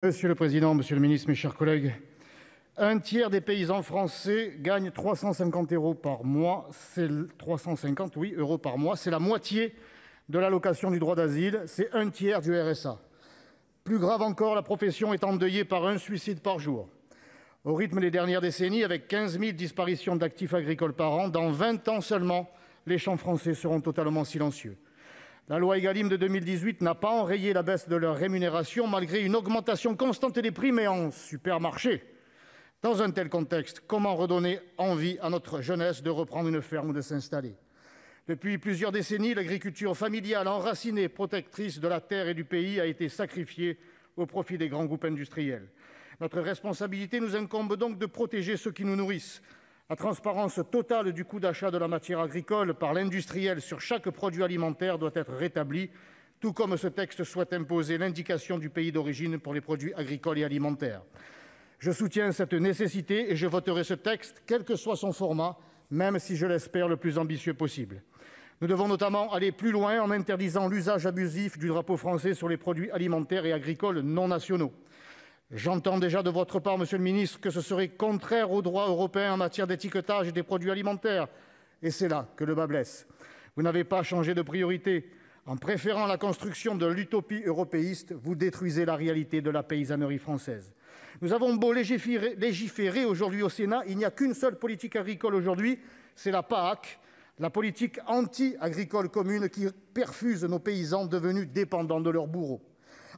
Monsieur le président, monsieur le ministre, mes chers collègues, un tiers des paysans français gagnent 350 euros par mois. C'est 350, oui, euros par mois. C'est la moitié de l'allocation du droit d'asile. C'est un tiers du RSA. Plus grave encore, la profession est endeuillée par un suicide par jour. Au rythme des dernières décennies, avec 15 000 disparitions d'actifs agricoles par an, dans 20 ans seulement, les champs français seront totalement silencieux. La loi Égalim de 2018 n'a pas enrayé la baisse de leur rémunération, malgré une augmentation constante des prix, mais en supermarché. Dans un tel contexte, comment redonner envie à notre jeunesse de reprendre une ferme ou de s'installer ? Depuis plusieurs décennies, l'agriculture familiale, enracinée, protectrice de la terre et du pays, a été sacrifiée au profit des grands groupes industriels. Notre responsabilité nous incombe donc de protéger ceux qui nous nourrissent. La transparence totale du coût d'achat de la matière agricole par l'industriel sur chaque produit alimentaire doit être rétablie, tout comme ce texte souhaite imposer l'indication du pays d'origine pour les produits agricoles et alimentaires. Je soutiens cette nécessité et je voterai ce texte, quel que soit son format, même si je l'espère le plus ambitieux possible. Nous devons notamment aller plus loin en interdisant l'usage abusif du drapeau français sur les produits alimentaires et agricoles non nationaux. J'entends déjà de votre part, monsieur le ministre, que ce serait contraire au droit européen en matière d'étiquetage des produits alimentaires. Et c'est là que le bât blesse. Vous n'avez pas changé de priorité. En préférant la construction de l'utopie européiste, vous détruisez la réalité de la paysannerie française. Nous avons beau légiférer aujourd'hui au Sénat, il n'y a qu'une seule politique agricole aujourd'hui, c'est la PAC, la politique anti-agricole commune qui perfuse nos paysans devenus dépendants de leurs bourreaux.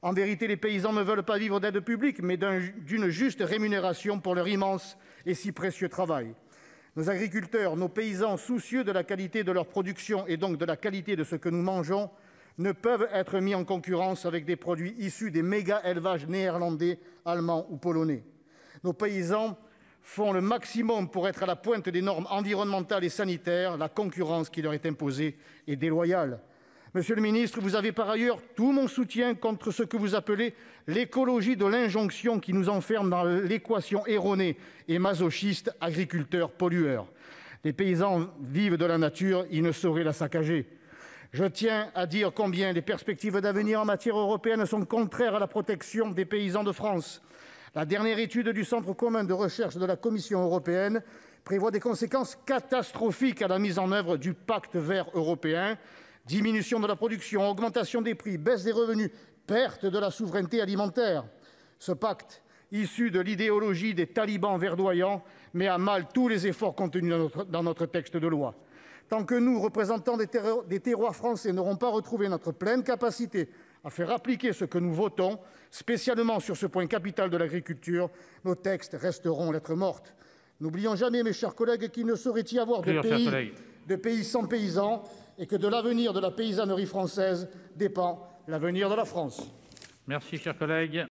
En vérité, les paysans ne veulent pas vivre d'aide publique, mais d'une juste rémunération pour leur immense et si précieux travail. Nos agriculteurs, nos paysans, soucieux de la qualité de leur production et donc de la qualité de ce que nous mangeons, ne peuvent être mis en concurrence avec des produits issus des méga-élevages néerlandais, allemands ou polonais. Nos paysans font le maximum pour être à la pointe des normes environnementales et sanitaires. La concurrence qui leur est imposée est déloyale. Monsieur le ministre, vous avez par ailleurs tout mon soutien contre ce que vous appelez l'écologie de l'injonction qui nous enferme dans l'équation erronée et masochiste agriculteur-pollueur. Les paysans vivent de la nature, ils ne sauraient la saccager. Je tiens à dire combien les perspectives d'avenir en matière européenne sont contraires à la protection des paysans de France. La dernière étude du Centre commun de recherche de la Commission européenne prévoit des conséquences catastrophiques à la mise en œuvre du pacte vert européen. Diminution de la production, augmentation des prix, baisse des revenus, perte de la souveraineté alimentaire. Ce pacte, issu de l'idéologie des talibans verdoyants, met à mal tous les efforts contenus dans notre texte de loi. Tant que nous, représentants des terroirs français, n'aurons pas retrouvé notre pleine capacité à faire appliquer ce que nous votons, spécialement sur ce point capital de l'agriculture, nos textes resteront lettre morte. N'oublions jamais, mes chers collègues, qu'il ne saurait y avoir de pays sans paysans, et que de l'avenir de la paysannerie française dépend l'avenir de la France. Merci, cher collègue.